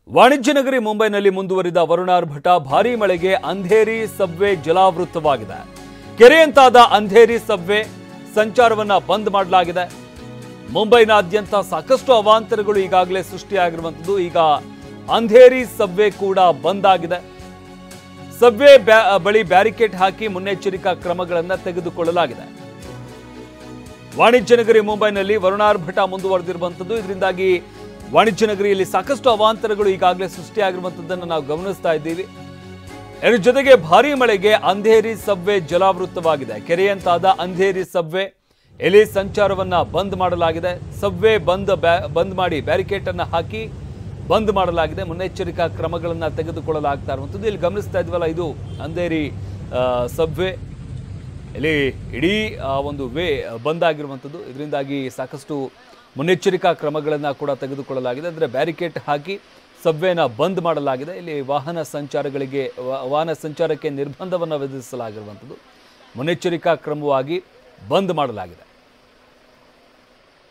ವಾಣಿಜ್ಯ ನಗರಿ ಮುಂಬೈನಲ್ಲಿ ಮುಂದುವರಿದ ವರುಣಾರ್ಭಟ ಭಾರೀ ಮಳೆಗೆ ಅಂಧೇರಿ ಸಬ್ವೆ ಜಲಾವೃತವಾಗಿದೆ. ಕೆರೆಯಂತಾದ ಅಂಧೇರಿ ಸಬ್ವೆ ಸಂಚಾರವನ್ನ ಬಂದ್ ಮಾಡಲಾಗಿದೆ. ಮುಂಬೈನಾದ್ಯಂತ ಸಾಕಷ್ಟು ಅವಾಂತರಗಳು ಈಗಾಗಲೇ ಸೃಷ್ಟಿಯಾಗಿರುವಂತದ್ದು. ಈಗ ಅಂಧೇರಿ ಸಬ್ವೆ ಕೂಡ ಬಂದ್ ಆಗಿದೆ. ಸಬ್ವೆ ಬಳಿ ಬ್ಯಾರಿಕೇಡ್ ಹಾಕಿ ಮುನ್ನೆಚ್ಚರಿಕಾ ಕ್ರಮಗಳನ್ನು ತೆಗೆದುಕೊಳ್ಳಲಾಗಿದೆ. ವಾಣಿಜ್ಯ ನಗರಿ ಮುಂಬೈನಲ್ಲಿ ವರುಣಾರ್ಭಟ ಮುಂದುವರೆದಿರುವಂತದ್ದು. ಇದರಿಂದಾಗಿ ವಾಣಿಜ್ಯ ನಗರಿಯಲ್ಲಿ ಸಾಕಷ್ಟು ಅವಾಂತರಗಳು ಈಗಾಗಲೇ ಸೃಷ್ಟಿಯಾಗಿರುವಂತದ್ದನ್ನು ನಾವು ಗಮನಿಸ್ತಾ ಇದ್ದೀವಿ. ಇದರ ಜೊತೆಗೆ ಭಾರೀ ಮಳೆಗೆ ಅಂಧೇರಿ ಸಬ್ವೆ ಜಲಾವೃತವಾಗಿದೆ. ಕೆರೆಯಂತಾದ ಅಂಧೇರಿ ಸಬ್ವೆ ಎಲ್ಲಿ ಸಂಚಾರವನ್ನ ಬಂದ್ ಮಾಡಲಾಗಿದೆ. ಸಬ್ವೆ ಬಂದ್ ಮಾಡಿ ಬ್ಯಾರಿಕೇಡ್ ಅನ್ನು ಹಾಕಿ ಬಂದ್ ಮಾಡಲಾಗಿದೆ. ಮುನ್ನೆಚ್ಚರಿಕಾ ಕ್ರಮಗಳನ್ನು ತೆಗೆದುಕೊಳ್ಳಲಾಗ್ತಾ ಇರುವಂಥದ್ದು. ಇಲ್ಲಿ ಗಮನಿಸ್ತಾ ಇದ್ವಲ್ಲ, ಇದು ಅಂಧೇರಿ ಸಬ್ವೆ. ಇಲ್ಲಿ ಇಡೀ ಒಂದು ವೇ ಬಂದ್ ಆಗಿರುವಂಥದ್ದು. ಇದರಿಂದಾಗಿ ಸಾಕಷ್ಟು ಮುನ್ನೆಚ್ಚರಿಕಾ ಕ್ರಮಗಳನ್ನು ಕೂಡ ತೆಗೆದುಕೊಳ್ಳಲಾಗಿದೆ. ಅಂದರೆ ಬ್ಯಾರಿಕೇಡ್ ಹಾಕಿ ಸಬ್ವೆನ ಬಂದ್ ಮಾಡಲಾಗಿದೆ. ಇಲ್ಲಿ ವಾಹನ ಸಂಚಾರಕ್ಕೆ ನಿರ್ಬಂಧವನ್ನು ವಿಧಿಸಲಾಗಿರುವಂಥದ್ದು. ಮುನ್ನೆಚ್ಚರಿಕಾ ಕ್ರಮವಾಗಿ ಬಂದ್ ಮಾಡಲಾಗಿದೆ.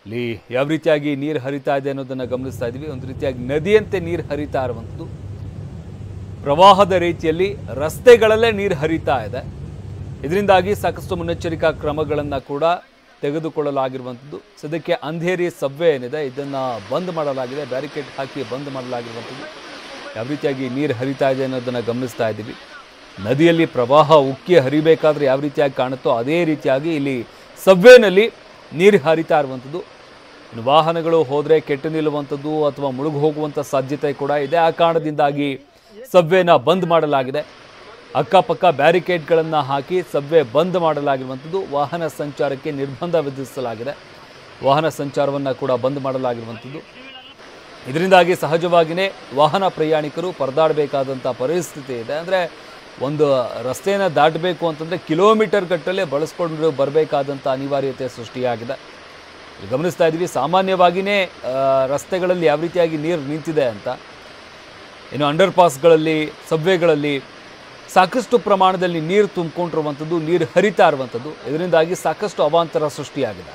ಇಲ್ಲಿ ಯಾವ ರೀತಿಯಾಗಿ ನೀರು ಹರಿತಾ ಇದೆ ಅನ್ನೋದನ್ನು ಗಮನಿಸ್ತಾ ಇದ್ದೀವಿ. ಒಂದು ರೀತಿಯಾಗಿ ನದಿಯಂತೆ ನೀರು ಹರಿತಾ ಇರುವಂಥದ್ದು. ಪ್ರವಾಹದ ರೀತಿಯಲ್ಲಿ ರಸ್ತೆಗಳಲ್ಲೇ ನೀರು ಹರಿತಾ ಇದೆ. ಇದರಿಂದಾಗಿ ಸಾಕಷ್ಟು ಮುನ್ನೆಚ್ಚರಿಕಾ ಕ್ರಮಗಳನ್ನು ಕೂಡ ತೆಗೆದುಕೊಳ್ಳಲಾಗಿರುವಂಥದ್ದು. ಸದ್ಯಕ್ಕೆ ಅಂಧೇರಿ ಸಬ್ವೆ ಏನಿದೆ ಇದನ್ನು ಬಂದ್ ಮಾಡಲಾಗಿದೆ. ಬ್ಯಾರಿಕೇಡ್ ಹಾಕಿ ಬಂದ್ ಮಾಡಲಾಗಿರುವಂಥದ್ದು. ಯಾವ ರೀತಿಯಾಗಿ ನೀರು ಹರಿತಾ ಇದೆ ಅನ್ನೋದನ್ನು ಗಮನಿಸ್ತಾ ಇದ್ದೀವಿ. ನದಿಯಲ್ಲಿ ಪ್ರವಾಹ ಉಕ್ಕಿ ಹರಿಬೇಕಾದ್ರೆ ಯಾವ ರೀತಿಯಾಗಿ ಕಾಣುತ್ತೋ ಅದೇ ರೀತಿಯಾಗಿ ಇಲ್ಲಿ ಸಬ್ವೆನಲ್ಲಿ ನೀರು ಹರಿತಾ ಇರುವಂಥದ್ದು. ಇನ್ನು ವಾಹನಗಳು ಹೋದರೆ ಕೆಟ್ಟು ನಿಲ್ಲುವಂಥದ್ದು ಅಥವಾ ಮುಳುಗು ಹೋಗುವಂಥ ಸಾಧ್ಯತೆ ಕೂಡ ಇದೆ. ಆ ಕಾರಣದಿಂದಾಗಿ ಸಬ್ವೆನ ಬಂದ್ ಮಾಡಲಾಗಿದೆ. ಅಕ್ಕಪಕ್ಕ ಬ್ಯಾರಿಕೇಡ್ಗಳನ್ನು ಹಾಕಿ ಸಬ್ವೆ ಬಂದ್ ಮಾಡಲಾಗಿರುವಂಥದ್ದು. ವಾಹನ ಸಂಚಾರಕ್ಕೆ ನಿರ್ಬಂಧ ವಿಧಿಸಲಾಗಿದೆ. ವಾಹನ ಸಂಚಾರವನ್ನು ಕೂಡ ಬಂದ್ ಮಾಡಲಾಗಿರುವಂಥದ್ದು. ಇದರಿಂದಾಗಿ ಸಹಜವಾಗಿಯೇ ವಾಹನ ಪ್ರಯಾಣಿಕರು ಪರದಾಡಬೇಕಾದಂಥ ಪರಿಸ್ಥಿತಿ ಇದೆ. ಅಂದರೆ ಒಂದು ರಸ್ತೆಯನ್ನು ದಾಟಬೇಕು ಅಂತಂದರೆ ಕಿಲೋಮೀಟರ್ ಗಟ್ಟಲೆ ಬಳಸ್ಕೊಂಡು ಬರಬೇಕಾದಂಥ ಅನಿವಾರ್ಯತೆ ಸೃಷ್ಟಿಯಾಗಿದೆ. ಗಮನಿಸ್ತಾ ಇದ್ದೀವಿ ಸಾಮಾನ್ಯವಾಗಿಯೇ ರಸ್ತೆಗಳಲ್ಲಿ ಯಾವ ರೀತಿಯಾಗಿ ನೀರು ನಿಂತಿದೆ ಅಂತ. ಇನ್ನು ಅಂಡರ್ ಪಾಸ್ಗಳಲ್ಲಿ, ಸಬ್ವೆಗಳಲ್ಲಿ ಸಾಕಷ್ಟು ಪ್ರಮಾಣದಲ್ಲಿ ನೀರು ತುಂಬಿಕೊಂಡಿರುವಂಥದ್ದು, ನೀರು ಹರಿತಾ ಇರುವಂಥದ್ದು. ಇದರಿಂದಾಗಿ ಸಾಕಷ್ಟು ಅವಾಂತರ ಸೃಷ್ಟಿಯಾಗಿದೆ.